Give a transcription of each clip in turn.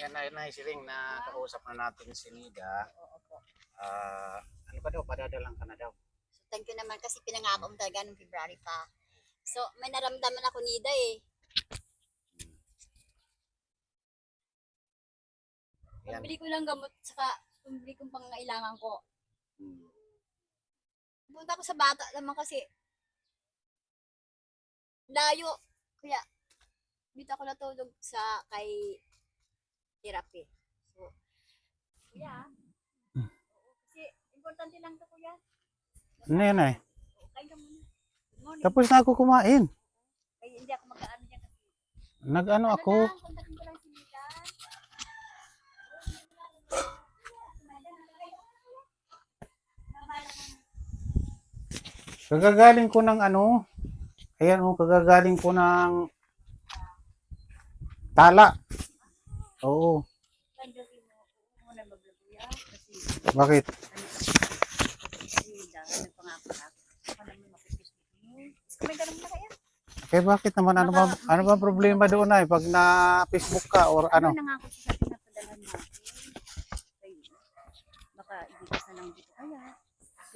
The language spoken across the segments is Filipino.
Yan na siling na kausap na natin si Nida. Oo po. Ano ka daw, padadalang ka na daw. So, thank you naman kasi pinangako mo talaga noong February pa. So, may naramdaman ako nida eh. Yan. Pambili ko lang gamot, saka pambili kong pangangailangan ko. Punta ko sa bata naman kasi layo. Kaya, dito ako natulog sa kay therapy. So, kuya, oo, kasi importante lang to kuya. Ano yan ay? Kain ka muna. Good morning. Tapos na ako kumain. Kaya hindi ako mag-aano dyan kasi. Nag-ano ako. Lang, kontakin ko lang si Mika. Kagagaling ko ng ano. Ayan o, kagagaling ko ng tala. Oo. Kandukin mo. Muna mag-vlog kuya. Kasi, Bakit? kasi dahil nagpangako ako. Ako naman mapipis mo. Kumain ka naman na kaya? Eh bakit naman ano ba problema doon ay pag na Facebook ka or ano? Nangako siya sa pinapadala natin. Kaya, baka ibigas na lang dito kaya.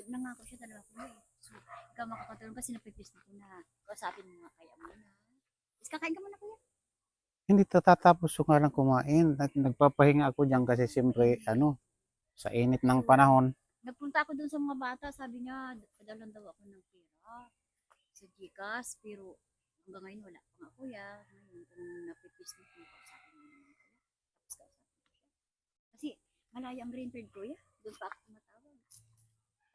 Nangako siya talaga kuya eh. So, ikaw makakatulong kasi napipis na ko na. Kausapin mo nga kaya muna. Is kakain ka muna kuya. Hindi tatapos ko nga lang kumain. Nagpapahinga ako diyan kasi siyempre ano, sa init ng panahon. Nagpunta ako dun sa mga bata, sabi niya, padalan daw ako ng pera sa Gcash, pero hanggang ngayon wala pa nga kuya. Ngayon, kung napipis na kung kausapin mo naman kuya, tapos kausapin ko siya. Kasi malaya ang Greenfield kuya, doon pa ako tumatawag.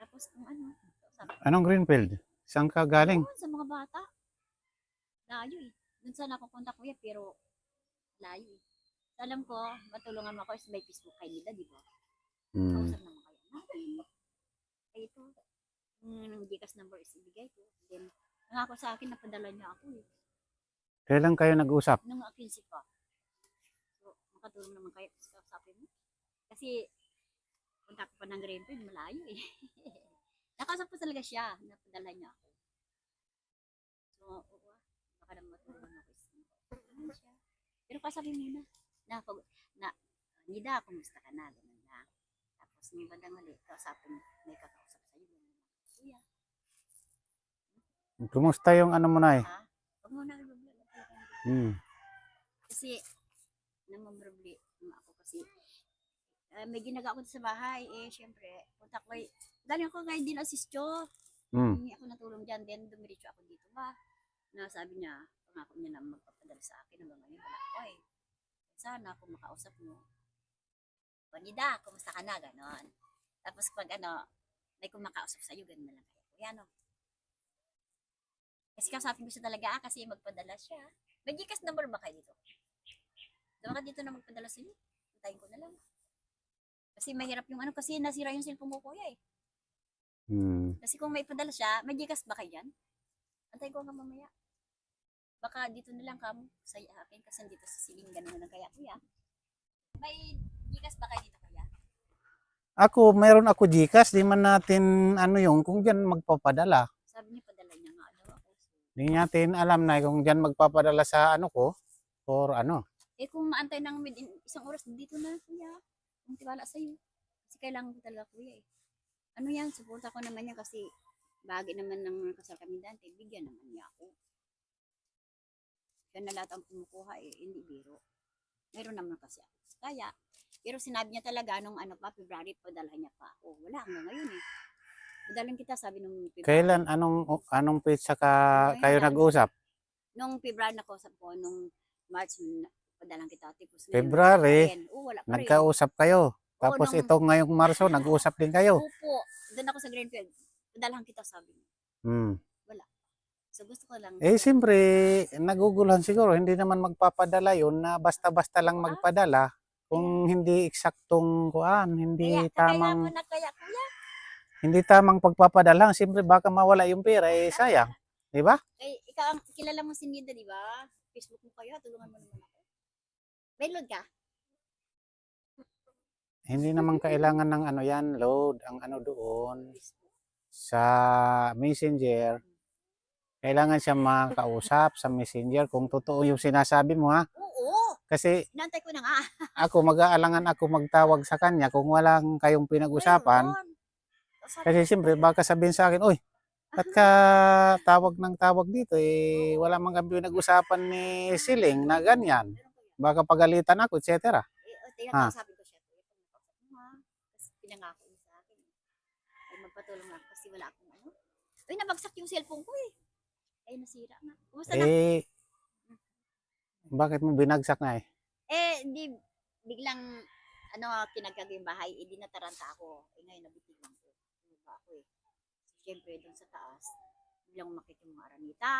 Tapos kung ano, kausapin ko. Anong Greenfield? Saan ka galing? Doon sa mga bata, layo eh. Doon sa nakupunta kuya, pero layo eh. So, alam ko, matulungan mo ako is may Facebook kay Nida, di ba? Kausap naman kayo natin. Ay ito, yung Gcash number is ibigay ko. Then, nangako sa akin, napadala niya ako eh. Kailan kayo nag-usap? Nung 15 pa. So, makatulong naman kayo sa kausapin mo. Kasi, punta ko pa ng Greenfield, malayo eh. Nakausap ko talaga siya, napadala niya ako. So, oo, baka naman matulungan ako siya. Pero kasabi muna, na, Nida, kumusta ka na? Ganun na. Tapos, may bandang hali, kausapin, may kakausap sa'yo. Ganun na. Kuya, Kumusta yung ano mo na eh? ha? Huwag mo na i-vlog. Kasi, namamroblema ako kasi, may ginagawa ko sa bahay, eh, syempre, punta ko ay, galing ako ngayon din asistyo. Hindi ako natulong dyan, then dumiretso ako dito ba. Na sabi niya, pangako niya na magpapadala sa akin, hanggang ngayon wala ko eh. Sana kung makausap mo, Nida, kumusta ka na, ganon. Tapos pag ano, may kumakausap sa'yo, ganon na lang kayo. Kuya, no? Kasi kausapin ko siya talaga, kasi magpadala siya. May Gcash number ba kayo dito? Dawa ka dito na magpadala sa'yo. Antayin ko na lang. Kasi mahirap yung ano, kasi nasira yung cellphone ko kuya eh. Kasi kung may padala siya, may Gcash ba kayo dyan? Antayin ko nga mamaya. Baka dito na lang kamo sa akin kasi dito sa siling ganun na lang kaya kuya. May Gcash ba kayo dito kuya? Ako, meron ako Gcash, di man natin ano yung kung diyan magpapadala. Sabi niya padala niya nga daw ako. Hindi natin alam na kung diyan magpapadala sa ano ko or ano. Eh kung maantay ng isang oras dito na kuya. Kung tiwala sa'yo. Kasi kailangan ko talaga kuya eh. Ano yan, suporta ko naman yan kasi bahagi naman ng kasal kami dante, bigyan naman niya ako. Yan na lahat ang kumukuha eh, hindi biro. Meron naman kasi ako. Kaya, pero sinabi niya talaga nung ano pa, February, padala niya pa ako. Wala hanggang ngayon eh. Padalan kita, sabi nung February. Kailan, anong pizza ka kayo nag-usap? Nung February nakusap ko, nung March, padalan kita. Tapos ngayon, February, wala pa rin. nagkausap kayo. Tapos ito ngayong Marso, nag-usap din kayo. Opo, doon ako sa Greenfield. Padalahan kita, sabi niya. Wala. So gusto ko lang. Eh, siyempre, naguguluhan siguro. Hindi naman magpapadala yun na basta-basta lang magpadala. Kung hindi eksaktong kuan, hindi Kaya, tamang, mo na kaya kuya. hindi tamang pagpapadala. Siyempre, baka mawala yung pera, eh, sayang. Di ba? Eh, ikaw, kilala mo si Nida, di ba? Facebook mo kayo, tulungan mo naman ako. May load ka? Hindi naman kailangan ng ano yan, load, ang ano doon sa Messenger. Kailangan siya makausap sa Messenger kung totoo yung sinasabi mo ha. Oo. Kasi Inaantay ko na nga. ako, mag-aalangan ako magtawag sa kanya kung walang kayong pinag-usapan. Meron. Sabi Kasi ko, siyempre, baka sabihin sa akin, uy, ba't ka tawag ng tawag dito? Eh, wala man kami pinag-usapan ni Siling na ganyan. meron ko yan. Baka pagalitan ako, etc. Ha? Tinakausapin ko siya. Kuya, pag nakausap mo ha. Tapos pinangako niya sa akin. Ay magpatulong ako kasi wala akong ano. Uy, nabagsak yung cellphone ko eh. Ay, nasira nga. Kumusta na? Eh, bakit mo binagsak na eh? Di biglang ano, kinagkag yung bahay, di nataranta ako. Ngayon, nabitigan ko. Bumaba ako eh. Siyempre, doon sa taas, biglang makita yung mga aranita.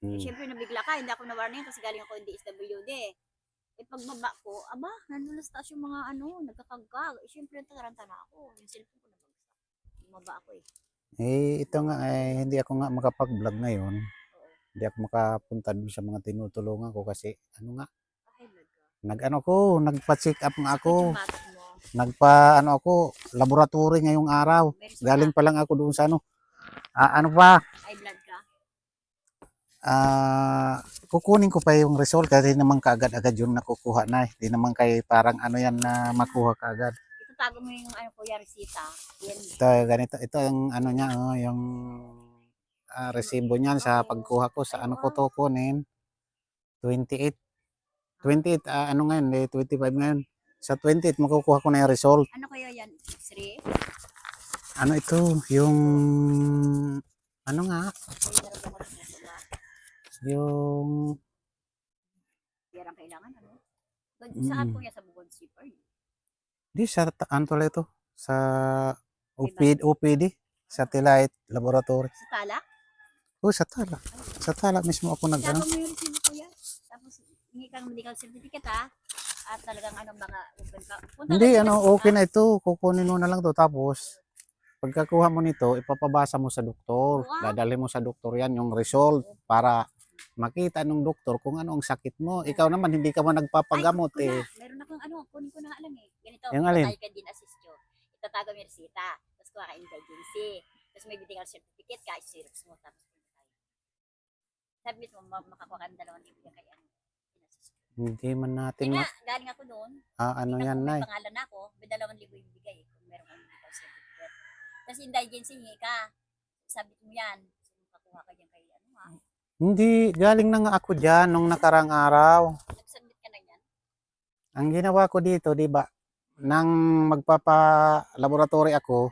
Hmm. Siyempre, nabigla ka. Hindi ako nawarning kasi galing ako yung DSWD eh. Pagbaba ko, aba, nandun na sa taas yung mga ano, nagkakagkag. Siyempre, nataranta na ako. Yung cellphone ko nabagsak. Bumaba ako eh. Ito nga, hindi ako nga makapag-vlog ngayon. Oo. Hindi ako makapunta dun sa mga tinutulungan ko kasi, Ay, nagka. nagpa-check up nga Sakit ako. yung batok mo. Ako, laboratory ngayong araw. Meron Galing pa. pa lang ako doon sa ano. Ano pa? High blood ka. Kukunin ko pa yung result kasi naman kaagad-agad yung nakukuha na. Hindi naman kay parang ano yan na makuha kaagad. Itatago mo yung ano, kuya, resita. Yan. Ito, ganito. Ito yung ano niya, oh, yung resibo niyan sa pagkuha ko. Sa ano ko to kunin? 28. 28, ano ngayon? 25 ngayon. Sa 28, makukuha ko na yung result. Ano kaya yan? X-ray? Ano ito? Yung, ano nga? Ay, naramdaman ko sa ba? Yung, Yan ang kailangan, ano? Saan po yan sa Bukod Zipper? di sa, ano pala ito? Sa OPD. Satellite Laboratory. Sa Tala? Oh, sa Tala. Sa Tala mismo ako Sabi nag-ano. mo yung resibo ko yan. Tapos, hingi kang medical certificate ha. At talagang ano, mga open ka. Punta Hindi, ka ano, sa okay na ito. Kukunin mo na lang to. Tapos, pagkakuha mo nito, ipapabasa mo sa doktor. Wow. Dadalhin mo sa doktor yan, yung result, para makita ng doktor kung ano ang sakit mo. Ikaw naman, hindi ka man nagpapagamot Ay, eh. meron akong ano, kunin ko na nga lang eh. Ganito, Yung alin? tayo ka din assist yun. Itatago mo yung resita. Tapos kuha ka indigency. Tapos may medical certificate ka, xerox mo. Tapos punta tayo. Sabi mo, makakuha ka ng 2,000 kaya ano. in-assist ko. Hindi man natin Kaya nga, galing ako doon. ano Tingnan yan ko na may eh. pangalan ako, may 2,000 yung bigay kung meron kang medical certificate. Tapos indigency, hingi ka. Sabit mo yan. So, makakuha ka dyan kay ano ha. Hindi, galing na nga ako dyan nung nakarang araw. Nag-submit ka na yan. Ang ginawa ko dito, di ba, nang magpapa-laboratory ako,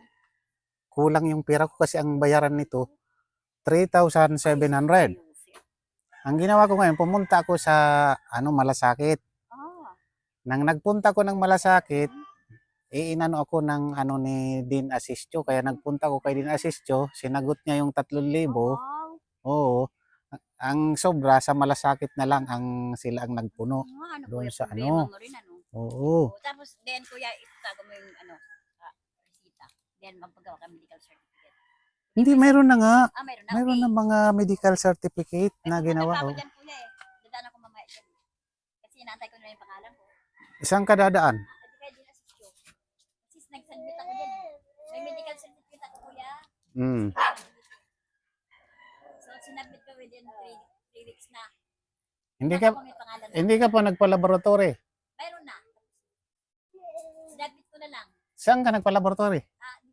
kulang yung pera ko kasi ang bayaran nito, 3,700. Ang ginawa ko ngayon, pumunta ako sa Malasakit. Ah. Nang nagpunta ko ng Malasakit, inano ako ng ni Dean Asistio. Kaya nagpunta ko kay Dean Asistio, sinagot niya yung 3,000. Wow. Oo. Ang sobra sa Malasakit na lang sila ang nagpuno. Ano Doon kuya, sa problema mo rin ano. Oo. Tapos then kuya, itago mo yung ano, resita. Then magpagawa ka medical certificate. Hindi, mayroon na nga. Mayroon na. Mayroon Okay. na mga medical certificate na ginawa. Ako Oh. dyan kuya eh. Dadaan ako mamaya dyan. Kasi inaantay ko na yung pangalan ko. Isang kadadaan. Hindi kaya din assist ko. Kasi nag-submit ako dyan eh. May medical certificate ako kuya. Mm. So sinabit ko within 3 weeks na. Hindi ka May pangalan na. hindi ka pa nagpa-laboratory. Mayroon na. Sinabit ko na lang. Saan ka nagpa-laboratory? Dito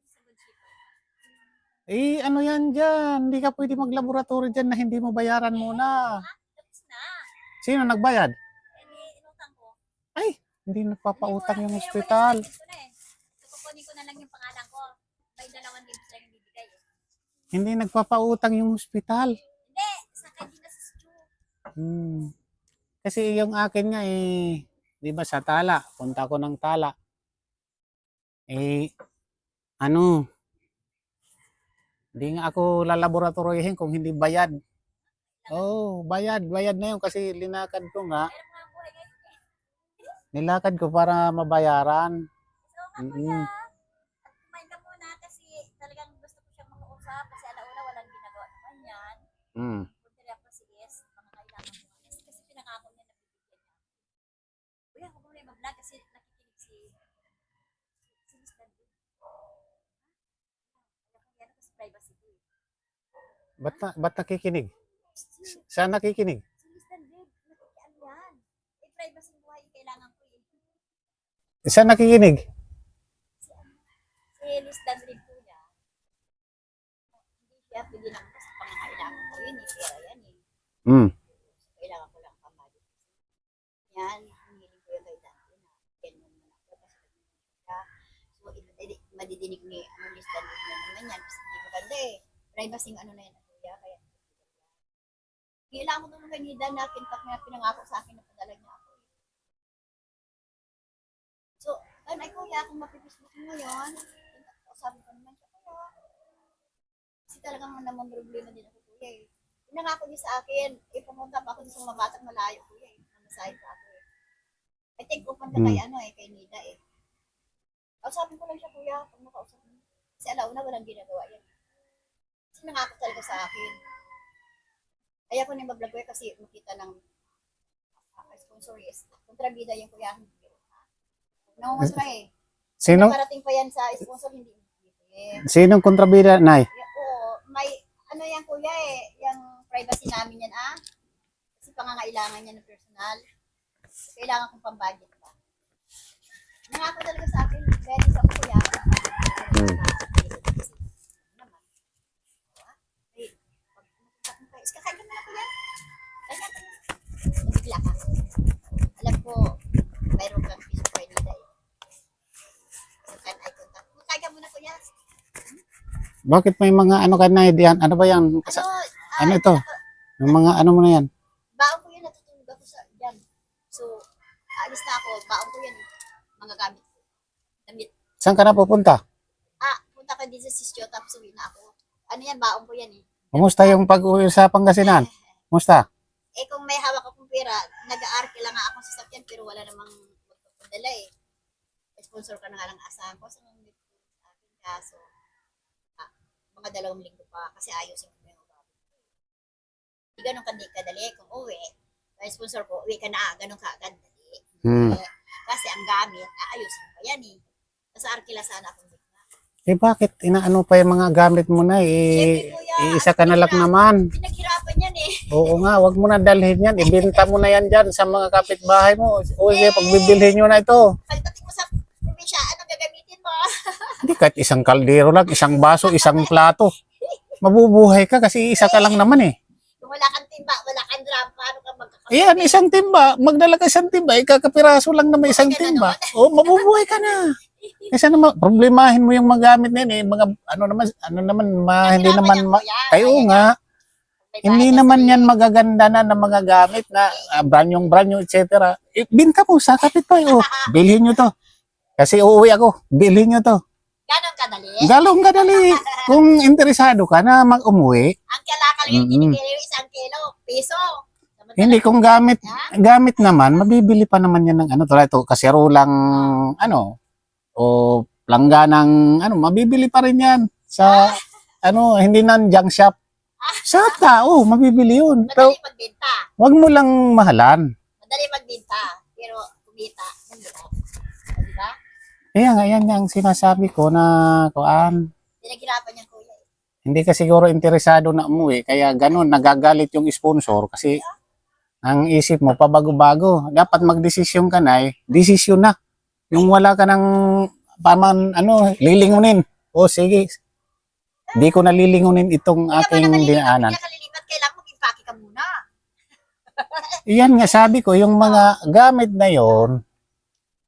sa Good Shepherd. Ano yan dyan? Hindi ka pwede mag-laboratory dyan na hindi mo bayaran muna. Tapos na. Sino nagbayad? Inutang ko. Hindi nagpapautang yung ospital. Kukunin ko na lang yung pangalan ko. May 2,000 lang yung bibigay eh. Hindi nagpapautang yung ospital. Hindi, sa kanya na sa Stu. Kasi yung akin nga di ba sa Tala, punta ko ng Tala. Hindi nga ako lalaboratoryhin kung hindi bayad. Bayad na yun kasi linakad ko nga. Meron mga buhay ngayon eh. Nilakad ko para mabayaran. So nga kuya, at kumain ka muna kasi talagang gusto ko siyang makausap kasi alauna walang ginagawa naman yan. Punta rin ako si S, mga kailangan mo. Kasi pinangako niya na bibigyan niya. Kuya, ako muna yung mag-vlog kasi nakikinig si Mr. D. Ayaw ko yan kasi privacy ko eh. Ba't nakikinig? Saan nakikinig? Si Mr. D, nakikian yan. Eh, privacy buhay Isa nakikinig. Si Lisdan rin po niya. Hindi siya pwede lang sa pangangailangan ko yun eh. Pera yan eh. Hmm. Kailangan ko lang pamali. Yan, hinihiling ko yung kay Dante na ganyan naman ako kasi siya. So, madidinig ni Lisdan rin na naman yan. Kasi hindi maganda eh. Privacy ano na yan. Kuya, kaya kailangan ko nung kay Nida na kintak na pinangako sa akin na padala niya ako. So, ay kuya, kung mapipisbuk mo ngayon, sabi ko naman siya, kuya. Kasi talagang naman problema din ako, kuya eh. Pinangako niya sa akin, pumunta pa ako sa mga batang malayo, kuya eh. Namasahe pa ako eh. I think pupunta kay kay Nida eh. Sabi ko lang siya, kuya, kung nakausap mo. Kasi alauna, walang ginagawa yan. Kasi nangako talaga sa akin. Kaya ko na mag-vlog kasi makita ng sponsor is kontrabida yung kuya. Nangungutra eh. Sino? Parating pa yan sa sponsor, hindi. Sinong kontrabida, Nay? Oo, may yan kuya eh, yung privacy namin yan kasi pangangailangan niya ng personal. Kailangan kong pambudget pa. Nangako talaga sa akin, ready sa kuya. Iskakain ka muna kuya. Nabigla ka. Alam ko, mayroon kang piso kay Nida eh. So, can I contact? Kaya muna kuya. Bakit may mga ano ka na diyan? Ano ba yan? Ano ito? Yung mga ano mo na yan? Baon ko yan, natutulog ako sa yan. So, aalis na ako, baon ko yan. Mga gamit ko. Damit. Saan ka na pupunta? Punta ka din sa Sisyo, tapos uwi na ako. Ano yan, baon ko yan eh. Kumusta yung pag-uwi sa Pangasinan? Kumusta? Kung may hawak akong pera, nag-aarke lang nga akong sasakyan, pero wala namang magpapadala eh. Sponsor ka na nga lang asahan ko sa mga akin. Kaso, mga 2 linggo pa, kasi ayusin ko na yung bago. Hindi ganun kadali. Kung uwi, sponsor ko, uwi ka na, ganun ka agad dali. Kasi ang gamit, ayusin pa yan eh. Sa arkila sana akong Bakit inaano pa yung mga gamit mo na Siyempre, kuya, isa ka na lang naman. Pinaghirapan yan eh. Oo nga, wag mo na dalhin yan. Ibenta mo na yan dyan sa mga kapitbahay mo. O sige, pagbibilhin nyo na ito. Pagdating mo sa probinsya, anong gagamitin mo? Hindi, kahit isang kaldero lang, isang baso, isang plato. Mabubuhay ka kasi isa ka lang naman eh. Kung wala kang timba, wala kang drum, paano ka magkakasya? Ayan, isang timba. Magdala ka isang timba. Ikakapiraso lang naman isang timba. O, mabubuhay ka na. Kasi naman, problemahin mo yung magamit na yun eh. Mga, ano naman, hindi naman, kayo nga, hindi naman yan magaganda na ng mga gamit na brand-new, etc. Binta mo sa kapitbahay. Oh, bilhin nyo to. Kasi uuwi ako, bilhin nyo to. Ganon kadali? Galong kadali. Kung interesado ka na mag-umuwi. Ang kalakal yung kinikili yung 1 kilo, piso. Hindi, kung gamit naman, mabibili pa naman yan ng ano, ito, kasirulang, o langganang, mabibili pa rin yan sa, hindi na junk shop. Sa tao, mabibili yun. Pero, Madali magbenta. wag mo lang mahalan. Madali magbenta, pero kumita. Diba? Kaya nga, yan yung sinasabi ko na, Pinaghirapan niya kuya. hindi ka siguro interesado na umuwi, kaya ganun, nagagalit yung sponsor kasi ang isip mo, pabago-bago. Dapat magdesisyon ka na desisyon na. Yung wala ka ng lilingunin. O sige, di ko na lilingunin itong aking dinaanan. Kaya kalilipat, kailangan mag-impake ka muna. Iyan nga sabi ko, yung mga gamit na yon,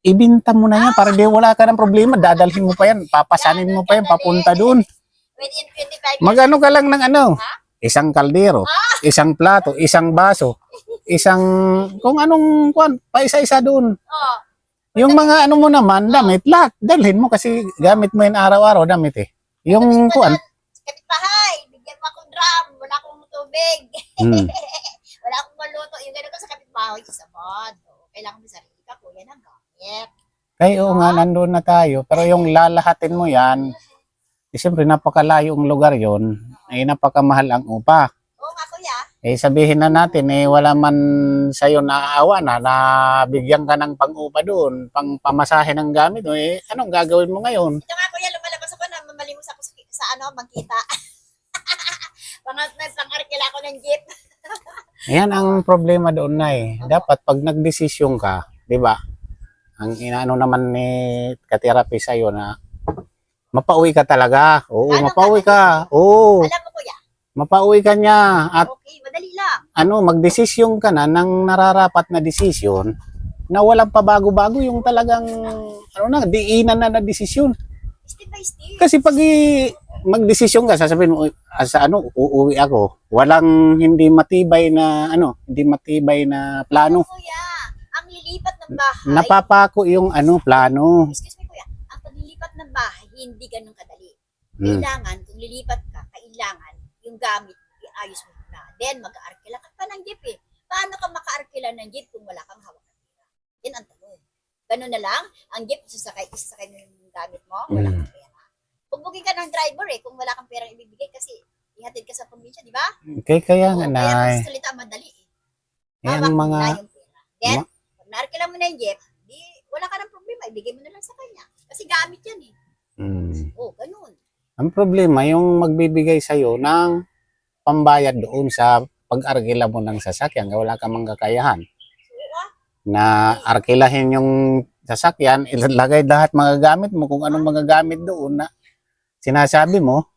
ibinta mo na yan para di wala ka ng problema. Dadalhin mo pa yan, papasanin mo pa yan, papunta dun. Within 25 years. Magano ka lang ng isang kaldero, isang plato, isang baso, kung anong pa isa-isa dun. Oh. Yung mga mo naman, damit, lahat, dalhin mo kasi gamit mo yun araw-araw, damit eh. Yung Kapitbahay, bigyan mo akong drum, wala akong tubig. Wala akong maluto. Yung gano'n ko sa kapitbahay, isabad. Kailangan mo sarili ka, kuya, ng gamit. oo nga, nandun na tayo. Pero yung lalahatin mo yan, siyempre napakalayo ang lugar yon, napakamahal ang upa. Oo nga, kuya. Sabihin na natin, wala man sa'yo naaawa na bigyan ka ng pang-upa doon, pang pamasahe ng gamit mo, anong gagawin mo ngayon? Ito nga, kuya, lumalabas ako na mamalimos ako sa bangkita. Pang-arkila ako ng jeep. Yan ang problema doon na Dapat pag nagdesisyon ka, di ba? ang inaano naman ni ka-therapy sa'yo na mapauwi ka talaga. Oo, Ano mapauwi ka? ka. Oo, Alam mo kuya, mapauwi ka niya. At okay, madali lang. magdesisyon ka na ng nararapat na desisyon na walang pabago-bago yung talagang diinan na desisyon. Step by step. Kasi pag magdesisyon ka, sasabihin mo sa uuwi ako. Walang hindi matibay na plano. Kuya, ang lilipat ng bahay, Napapako yung plano. excuse me kuya, ang paglilipat ng bahay, hindi ganun kadali. Hmm. Kailangan, kung lilipat ka, kailangan yung gamit, iayos mo na. Then, mag-aarkila ka pa ng jeep eh. Paano ka maka-arkila ng jeep kung wala kang hawak ng pera? Yan ang tanong. Ganun na lang, ang jeep, isasakay mo yung gamit mo, wala kang pera. Pugbugin ka ng driver eh, kung wala kang perang ibibigay kasi ihatid ka sa probinsya, di ba? Kaya nga, Kaya Nay. kung salita, madali eh. Yan Hawak mo mga, na yung pera. Then, pag naarkila mo na yung jeep, di, wala ka ng problema, ibigay mo na lang sa kanya. Kasi gamit yan eh. Oh, ganun. ang problema, yung magbibigay sa'yo ng pambayad doon sa pag-arkila mo ng sasakyan, wala kang kakayahan. Na arkilahin yung sasakyan, ilalagay lahat mga gamit mo, kung anong mga gamit doon na sinasabi mo,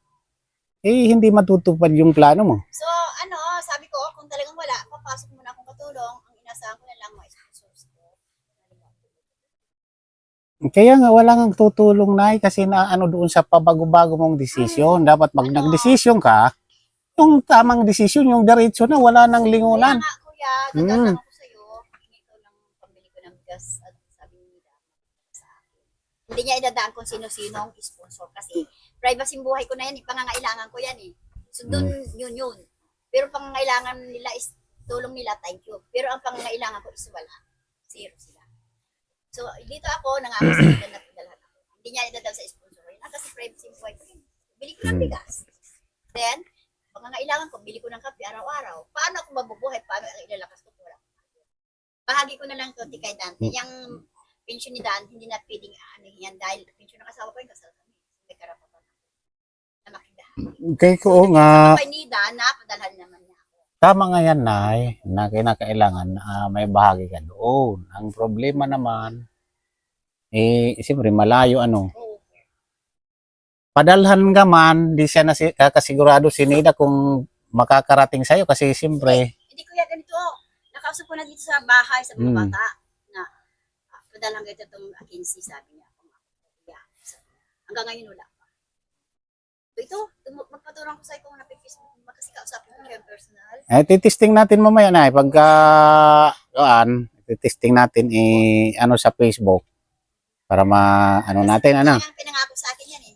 hindi matutupad yung plano mo. So, sabi ko, kung talagang wala, papasok muna akong katulong. Ang inasahan ko na lang mga sponsors ko. Kaya nga, wala nang tutulong na kasi na doon sa pabago-bago mong desisyon. Dapat pag nagdesisyon ka, yung tamang desisyon, yung diretso na, wala nang lingunan. Kaya nga, kuya, dadaan ako sa'yo. Ito lang pambili ko ng bigas at sabi nila sa akin. Hindi niya idadaan kung sino-sino ang sponsor kasi privacy buhay ko na yan, pangangailangan ko yan eh. So, dun, yun. Pero pangangailangan nila is tulong nila, thank you. Pero ang pangangailangan ko is wala. Zero sila. So, dito ako, nangangas na pinadalhan ako. Hindi niya idadal sa sponsor. Yan kasi privacy buhay ko yun. Bili ko ng bigas. Then, pangangailangan ko, bili ko ng kape araw-araw. Paano ako mabubuhay? Paano ang ilalakas ko? Wala. Bahagi ko na lang ito, kay Dante. Yung pension ni Dante, hindi na pwedeng yan dahil pension ng asawa ko yung kasal kami. May karapatan ako na makidahan. Kaya ko nga, Kay Nida, napadalhan naman niya ako. tama nga yan, Nay, na kinakailangan may bahagi ka doon. Ang problema naman, siyempre malayo Oo. Padalhan ka man, di siya kasigurado si Nida kung makakarating sa'yo kasi siyempre, Hindi ko yan ganito. Nakausap ko na dito sa bahay, sa mga bata, na padalhan ko itong agency, sabi niya. Yeah, sabi niya. Hanggang ngayon wala pa. So ito, magpaturan ko sa kung napipis-Facebook mo kasi kausapin ko siya personal. titesting natin mamaya na pagka titesting natin sa Facebook para natin Kaya ang pinangako sa akin yan eh.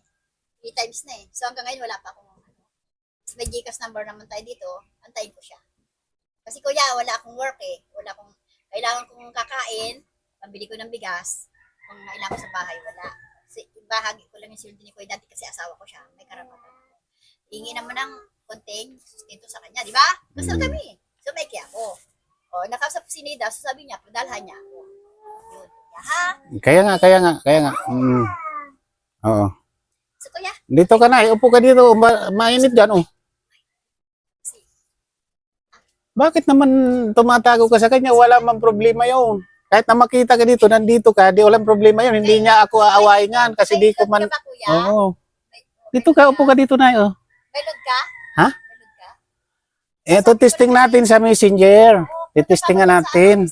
3 times na eh. So hanggang ngayon wala pa akong may Gcash number naman tayo dito, antayin ko siya. Kasi kuya, wala akong work eh. Kailangan kong kakain, pambili ko ng bigas, kung kailangan ko sa bahay, wala. Kasi bahagi ko lang yung sildo ni Kuya dati kasi asawa ko siya, may karapatan. Hingi naman ng konting sustento sa kanya, di ba? Kasal kami. So may kaya ako. O, nakausap si Nida, so sabi niya, padalhan niya ako. Yun. Ha? Kaya nga. Oo. So kuya, Dito ka na, upo ka dito, mainit dyan, Bakit naman tumatago ka sa kanya? Wala man problema yun. Kahit na makita ka dito, nandito ka, di walang problema yun. Hindi niya ako aawayin yan kasi di ko man... may load ka ba, kuya? Oo. Dito ka, upo ka dito na, May load ka? Ha? May load ka? Ito, testing natin sa Messenger. Titestingan natin.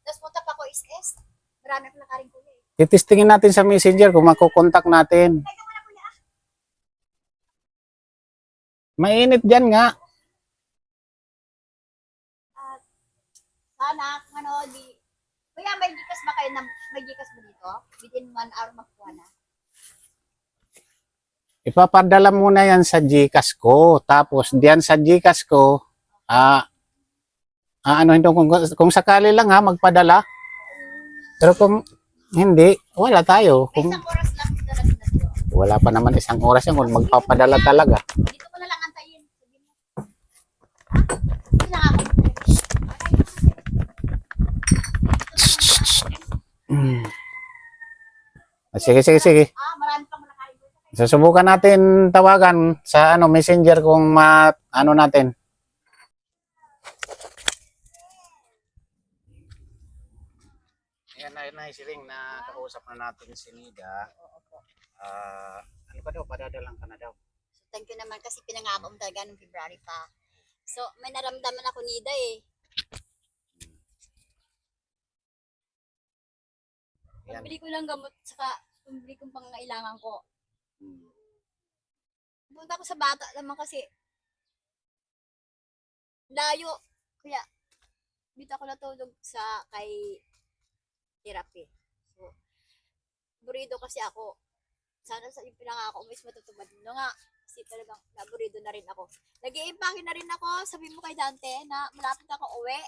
Tapos punta pa ako SS. Marami akong nakaring kuya eh. Titestingin natin sa Messenger kung makukontak natin. Teka muna kuya. Mainit dyan nga. Sana, kuya, may Gcash ba kayo may Gcash ba dito? Within 1 hour makuha na. Ipapadala muna yan sa GCash ko. Tapos diyan sa GCash ko, kung sakali lang magpadala. Pero kung hindi, wala tayo. May Kung isang oras lang darating na sa'yo. wala pa naman isang oras yan kung magpapadala talaga. Dito ko na lang antayin. Sabihin mo. Hindi lang ako. Sige. Marami pang nakaring kuya. Susubukan natin tawagan sa Messenger kung natin. Ayan na, Nay Siling, na kausap na natin si Nida. Oo po. Ano ka daw, padadalang ka na daw. So, thank you naman kasi pinangako mo talaga noong February pa. So, may naramdaman ako nida eh. Yan. Pambili ko lang gamot, saka pambili kong pangangailangan ko. Hmm. Punta ko sa bata naman kasi layo. Kaya, dito ako natulog sa kay therapy. So, burido kasi ako. Sana sa yung pinangako mo is matutupad mo nga. Kasi talagang naburido na rin ako. Nag-iimpake na rin ako. Sabi mo kay Dante na malapit ako uwi.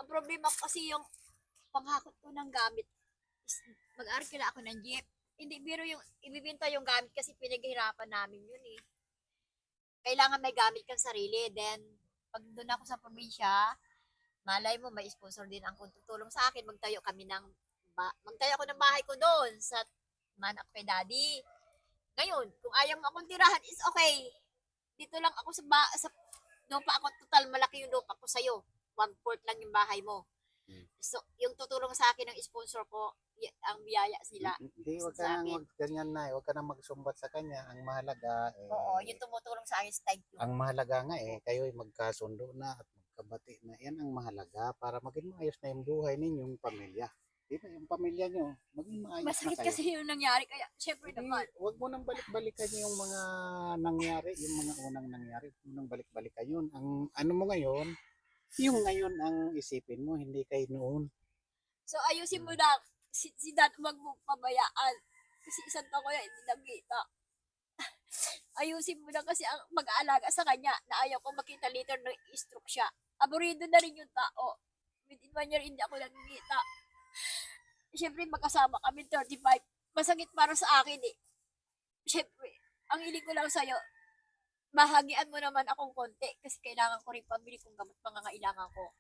Ang problema ko kasi yung panghakot ko ng gamit is mag-arkila ako ng jeep. Hindi biro yung ibibenta yung gamit kasi pinaghirapan namin yun eh. Kailangan may gamit kang sarili. Then, pag doon ako sa probinsya, malay mo may sponsor din ang tutulong sa akin. Magtayo ako ng bahay ko doon sa manak kay daddy. Ngayon, kung ayaw mo akong tirahan, is okay. Dito lang ako sa lupa ako, total malaki yung lupa ko sa'yo. 1/4 lang yung bahay mo. So, yung tutulong sa akin ng sponsor ko, ang biyaya sila. Hindi, wag ka sa nang akin. ganyan na. Huwag ka nang magsumbat sa kanya. Ang mahalaga, Oo, yung tumutulong sa akin is thank you. ang mahalaga nga kayo ay magkasundo na at magkabati na. Yan ang mahalaga para maging maayos na yung buhay ninyong pamilya. Di ba, yung pamilya nyo, maging maayos Masakit na kayo. kasi yung nangyari, kaya syempre Hindi, naman. wag mo nang balik-balikan yung mga nangyari, yung mga unang nangyari. Huwag mo nang balik-balikan yun. Ang ano mo ngayon, yung ngayon ang isipin mo, hindi kay noon. So, ayusin mo na. Si dad, wag mo pabayaan. Kasi isang taon ko yan, hindi nakita. Ayusin mo na kasi ang mag-aalaga sa kanya na ayaw ko makita later na i-stroke siya. Aburido na rin yung tao. Within 1 year, hindi ako nakikita. Siyempre, magkasama kami 35. Masakit para sa akin eh. Siyempre, ang hiling ko lang sa'yo, mahagian mo naman akong konti kasi kailangan ko rin pambili kong gamot pangangailangan ko.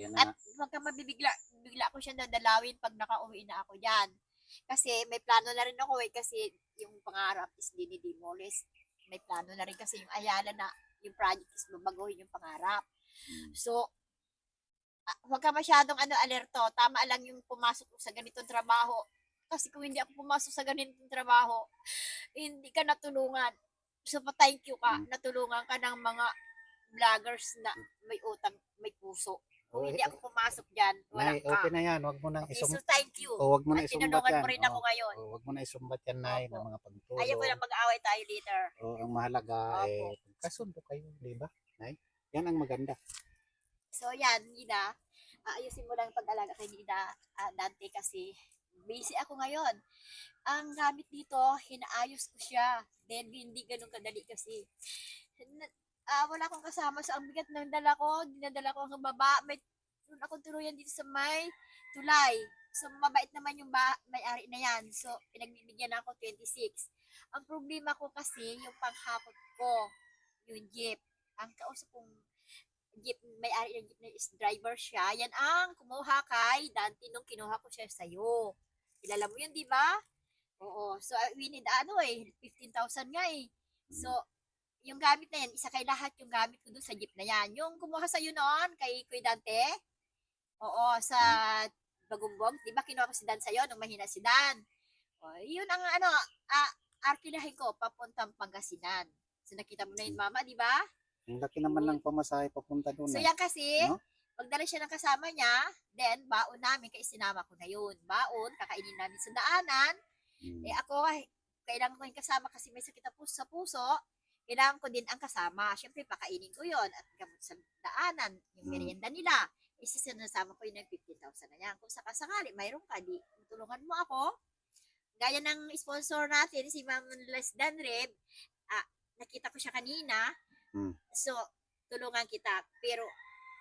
Yan At na. huwag kang mabibigla, bigla ko siya dadalawin pag nakauwi na ako dyan. Kasi may plano na rin ako eh, kasi yung pangarap is dinidemolish. May plano na rin kasi yung Ayala na yung project is babaguhin yung pangarap. So, huwag ka masyadong alerto. Tama lang yung pumasok sa ganitong trabaho. Kasi kung hindi ako pumasok sa ganitong trabaho, hindi ka natulungan. So, thank you ka. Natulungan ka ng mga vloggers na may utang, may puso. Kung hindi ako pumasok dyan, walang Nay, ka. okay na yan. Huwag mo nang Okay, so isumbat. thank you. Huwag mo na At isumbat tinulungan yan. mo rin ako ngayon. Huwag mo na isumbat yan, Nay, Opo. ng mga pagtulong. Ayaw ko lang mag-away tayo later. Ang mahalaga, Opo. kasundo kayo, di ba? Nay? Yan ang maganda. So, yan, Nida. Ayusin mo lang yung pag-alaga kay Nida, Dante, kasi busy ako ngayon. Ang gamit dito, hinaayos ko siya. Then, hindi ganun kadali kasi. Wala akong kasama sa ang bigat ng dala ko. Dinadala ko hanggang baba. May doon akong tuluyan dito sa may tulay. So, mabait naman yung may-ari na yan. So, pinagbibigyan ako 26. Ang problema ko kasi, yung panghakot ko, yung jeep. Ang kausap kong jeep, may-ari ng jeep na is driver siya. Yan ang kumuha kay Dante nung kinuha ko siya sa'yo. Kilala mo yun, di ba? Oo. So, we need 15,000 nga eh. So, yung gamit na yan, isa kay lahat yung gamit ko doon sa jeep na yan. Yung kumuha sa'yo noon, kay Kuya Dante, oo, sa Bagumbong, di ba kinuha ko si Dan sa'yo nung mahina si Dan? O, yun ang arkilahin ko, papuntang Pangasinan. So, nakita mo na yun, Mama, di ba? Ang laki naman ng pamasahe papunta doon. So, yan kasi, no? magdala siya ng kasama niya, then, baon namin, kaya sinama ko na yun. Baon, kakainin namin sa daanan. Ako, kailangan ko yung kasama kasi may sakit sa puso. Kailangan ko din ang kasama. Siyempre, pakainin ko yon at gamot sa daanan, yung merienda nila. Sinasama ko yung 15,000 na yan. Kung sakasakali, mayroon ka, di tulungan mo ako. Gaya ng sponsor natin, si Ma'am Les Danreb, nakita ko siya kanina. So, tulungan kita. Pero,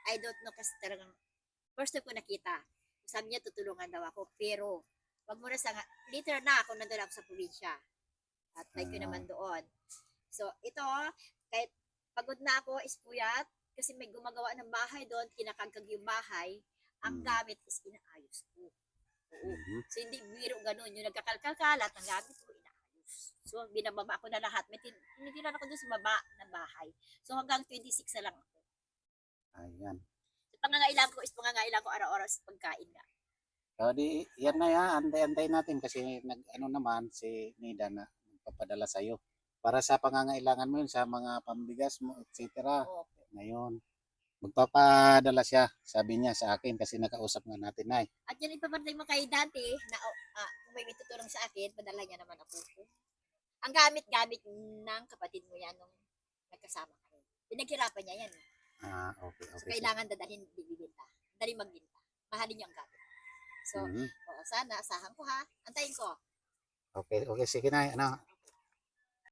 I don't know kasi talagang first time ko nakita. Sabi niya, tutulungan daw ako. Pero, wag mo na later na ako nandun ako sa probinsya. At like ko naman doon. So, ito, kahit pagod na ako, is puyat, kasi may gumagawa ng bahay doon, kinakagkag yung bahay, ang gamit is inaayos ko. Oo. So, hindi biro ganun. Yung nagkakalkalat, ang gamit ko, inaayos. So, binababa ko na lahat. May tinitiran ako doon sa baba ng bahay. So, hanggang 26 na lang ako. Ayan. So, pangangailangan ko is pangangailangan ko araw-araw sa pagkain nga. So, di, yan na yan. Antay-antay natin kasi ano naman si Nida na magpapadala sa'yo. Para sa pangangailangan mo yun, sa mga pambigas mo, etc. Oo. Ngayon, magpapadala siya, sabi niya sa akin kasi nakausap nga natin ay. At yan ipapartay mo kay dati na kung may tutulong sa akin, padala niya naman ako. Ang gamit-gamit ng kapatid mo yan nung nagkasama kami. Pinaghirapan niya yan. Okay, So, okay. kailangan dadalhin, bibibinta. Dali magbinta. Mahalin niyo ang gamit. So, Mhm. sana, asahan ko ha. Antayin ko. Okay, okay, sige na. Ano,